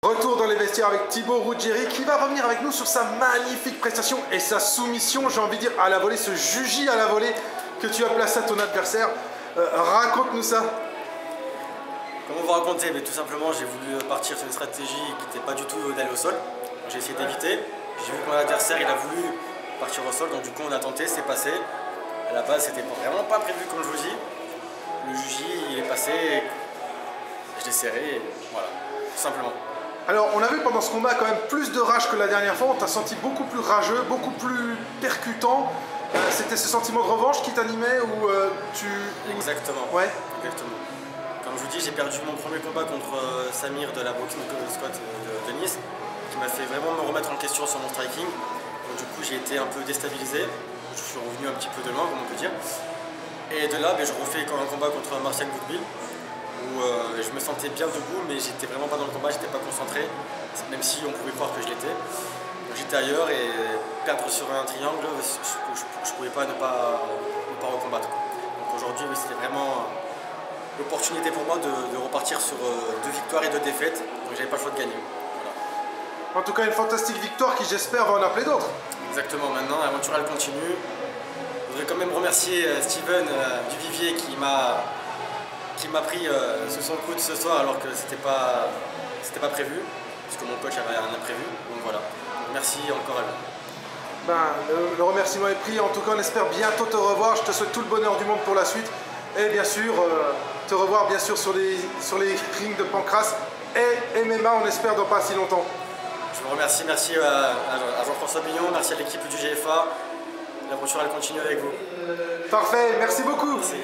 Retour dans les vestiaires avec Thibaut Ruggieri qui va revenir avec nous sur sa magnifique prestation et sa soumission, j'ai envie de dire, à la volée, ce juji à la volée que tu as placé à ton adversaire. Raconte-nous ça. Comment vous raconter? Mais tout simplement, j'ai voulu partir sur une stratégie qui n'était pas du tout d'aller au sol. J'ai essayé d'éviter. J'ai vu que mon adversaire il a voulu partir au sol, donc du coup on a tenté, c'est passé. À la base, c'était vraiment pas prévu comme je vous dis. Le juji il est passé, je l'ai serré, et voilà, tout simplement. Alors, on a vu pendant ce combat quand même plus de rage que la dernière fois. On t'a senti beaucoup plus rageux, beaucoup plus percutant. C'était ce sentiment de revanche qui t'animait ou tu... Exactement. Ouais. Exactement. Comme je vous dis, j'ai perdu mon premier combat contre Samir de la Boxing Squad de Nice, qui m'a fait vraiment me remettre en question sur mon striking. Donc, du coup, j'ai été un peu déstabilisé. Je suis revenu un petit peu de loin, comme on peut dire. Et de là, je refais un combat contre Martial Goodwill, où je me sentais bien debout, mais j'étais vraiment pas dans le combat, j'étais pas concentré, même si on pouvait croire que je l'étais. Donc j'étais ailleurs et perdre sur un triangle, je pouvais pas ne pas recombattre. Donc aujourd'hui, oui, c'était vraiment l'opportunité pour moi de repartir sur 2 victoires et 2 défaites, donc j'avais pas le choix de gagner. Voilà. En tout cas, une fantastique victoire qui, j'espère, va en appeler d'autres. Exactement, maintenant l'aventure elle continue. Je voudrais quand même remercier Steven Duvivier qui m'a pris sous son coude ce soir alors que c'était pas prévu, puisque mon coach avait un imprévu. Donc voilà, merci encore à lui. Le remerciement est pris. En tout cas, on espère bientôt te revoir. Je te souhaite tout le bonheur du monde pour la suite. Et bien sûr, te revoir bien sûr sur les rings de Pancrace et MMA, on espère dans pas si longtemps. Je vous remercie, merci à Jean-François Billon, merci à l'équipe du GFA. L'aventure elle continue avec vous. Parfait, merci beaucoup. Merci.